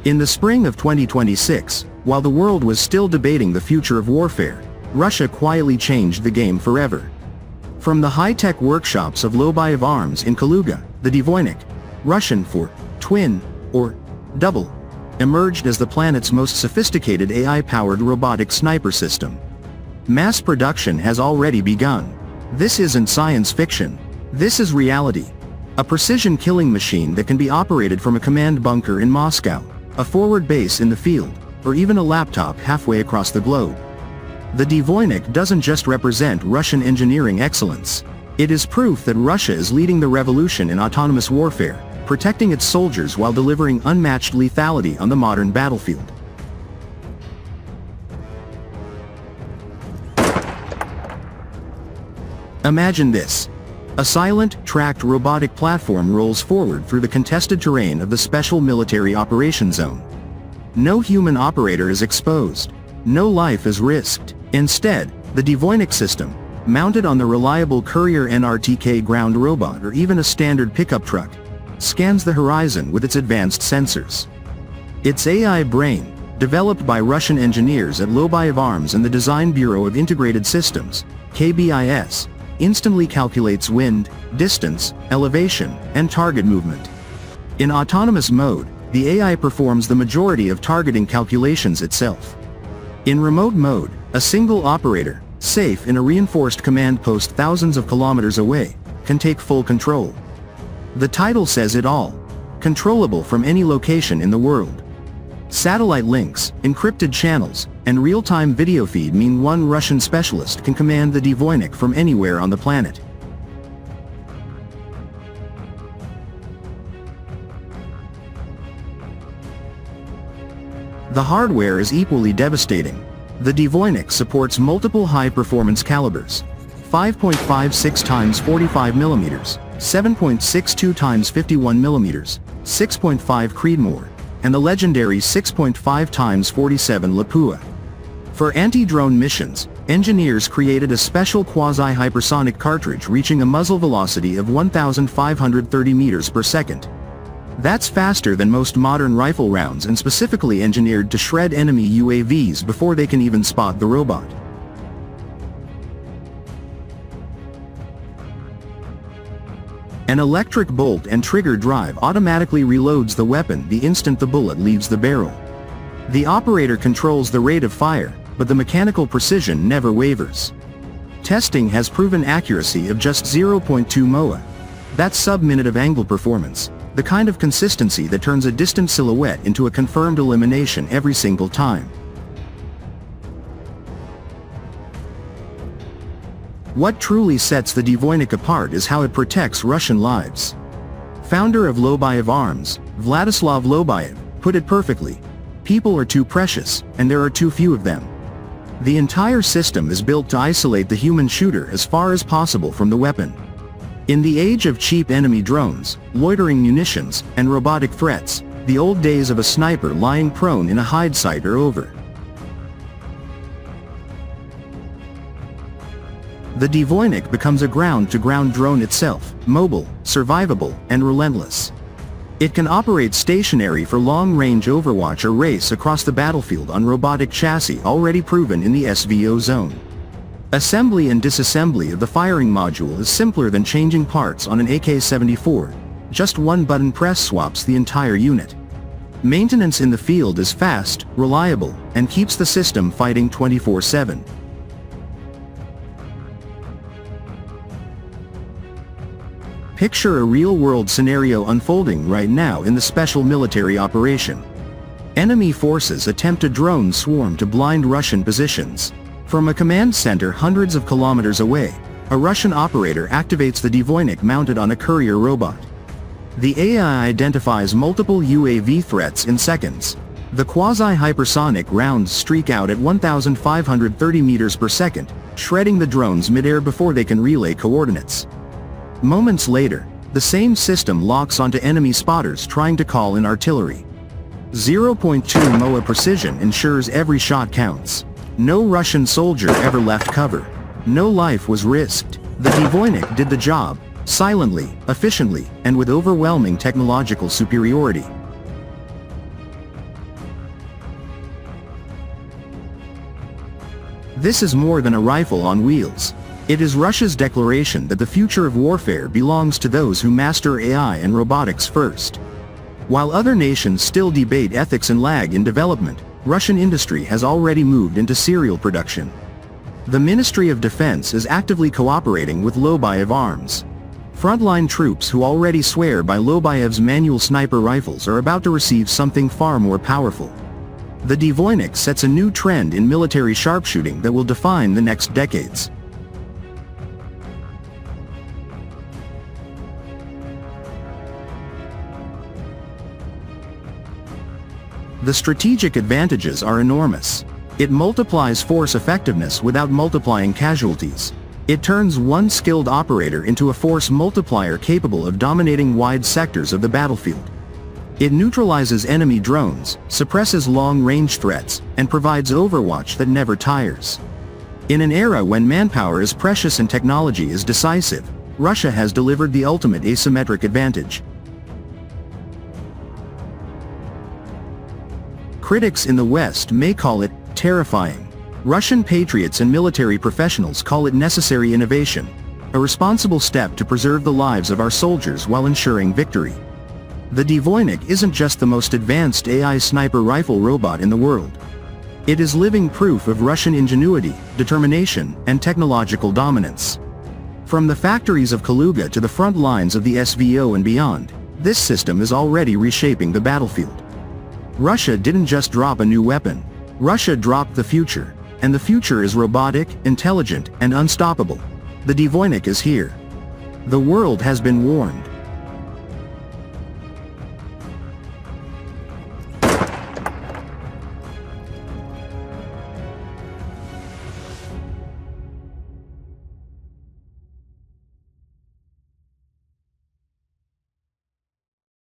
In the spring of 2026, while the world was still debating the future of warfare, Russia quietly changed the game forever. From the high-tech workshops of Lobayev Arms in Kaluga, the Dvoynik, Russian for twin or double, emerged as the planet's most sophisticated AI-powered robotic sniper system. Mass production has already begun. This isn't science fiction. This is reality. A precision killing machine that can be operated from a command bunker in Moscow, a forward base in the field, or even a laptop halfway across the globe. The Dvoynik doesn't just represent Russian engineering excellence. It is proof that Russia is leading the revolution in autonomous warfare, protecting its soldiers while delivering unmatched lethality on the modern battlefield. Imagine this. A silent, tracked robotic platform rolls forward through the contested terrain of the Special Military Operations Zone. No human operator is exposed. No life is risked. Instead, the Dvoynik system, mounted on the reliable Courier NRTK ground robot or even a standard pickup truck, scans the horizon with its advanced sensors. Its AI brain, developed by Russian engineers at Lobayev Arms and the Design Bureau of Integrated Systems, KBIS, instantly calculates wind, distance, elevation, and target movement. In autonomous mode, the AI performs the majority of targeting calculations itself. In remote mode, a single operator, safe in a reinforced command post thousands of kilometers away, can take full control. The title says it all. Controllable from any location in the world. Satellite links, encrypted channels, and real-time video feed mean one Russian specialist can command the Dvoynik from anywhere on the planet. The hardware is equally devastating. The Dvoynik supports multiple high-performance calibers: 5.56 times 45 mm, 7.62 times 51 mm, 6.5 Creedmoor, and the legendary 6.5 times 47 Lapua. For anti-drone missions, engineers created a special quasi-hypersonic cartridge reaching a muzzle velocity of 1,530 meters per second. That's faster than most modern rifle rounds and specifically engineered to shred enemy UAVs before they can even spot the robot. An electric bolt and trigger drive automatically reloads the weapon the instant the bullet leaves the barrel. The operator controls the rate of fire, but the mechanical precision never wavers. Testing has proven accuracy of just 0.2 MOA. That's sub-minute of angle performance, the kind of consistency that turns a distant silhouette into a confirmed elimination every single time. What truly sets the Dvoynik apart is how it protects Russian lives. Founder of Lobayev Arms, Vladislav Lobayev, put it perfectly: people are too precious, and there are too few of them. The entire system is built to isolate the human shooter as far as possible from the weapon. In the age of cheap enemy drones, loitering munitions, and robotic threats, the old days of a sniper lying prone in a hide site are over. The Dvoynik becomes a ground-to-ground drone itself, mobile, survivable, and relentless. It can operate stationary for long-range overwatch or race across the battlefield on robotic chassis already proven in the SVO zone. Assembly and disassembly of the firing module is simpler than changing parts on an AK-74. Just one button press swaps the entire unit. Maintenance in the field is fast, reliable, and keeps the system fighting 24/7. Picture a real-world scenario unfolding right now in the special military operation. Enemy forces attempt a drone swarm to blind Russian positions. From a command center hundreds of kilometers away, a Russian operator activates the Dvoynik mounted on a courier robot. The AI identifies multiple UAV threats in seconds. The quasi-hypersonic rounds streak out at 1,530 meters per second, shredding the drones midair before they can relay coordinates. Moments later, the same system locks onto enemy spotters trying to call in artillery. 0.2 MOA precision ensures every shot counts. No Russian soldier ever left cover. No life was risked. The Dvoynik did the job, silently, efficiently, and with overwhelming technological superiority. This is more than a rifle on wheels. It is Russia's declaration that the future of warfare belongs to those who master AI and robotics first. While other nations still debate ethics and lag in development, Russian industry has already moved into serial production. The Ministry of Defense is actively cooperating with Lobayev Arms. Frontline troops who already swear by Lobayev's manual sniper rifles are about to receive something far more powerful. The Dvoynik sets a new trend in military sharpshooting that will define the next decades. The strategic advantages are enormous. It multiplies force effectiveness without multiplying casualties. It turns one skilled operator into a force multiplier capable of dominating wide sectors of the battlefield. It neutralizes enemy drones, suppresses long-range threats, and provides overwatch that never tires. In an era when manpower is precious and technology is decisive, Russia has delivered the ultimate asymmetric advantage. Critics in the West may call it terrifying. Russian patriots and military professionals call it necessary innovation, a responsible step to preserve the lives of our soldiers while ensuring victory. The Dvoynik isn't just the most advanced AI sniper rifle robot in the world. It is living proof of Russian ingenuity, determination, and technological dominance. From the factories of Kaluga to the front lines of the SVO and beyond, this system is already reshaping the battlefield. Russia didn't just drop a new weapon. Russia dropped the future. And the future is robotic, intelligent, and unstoppable. The Dvoynik is here. The world has been warned.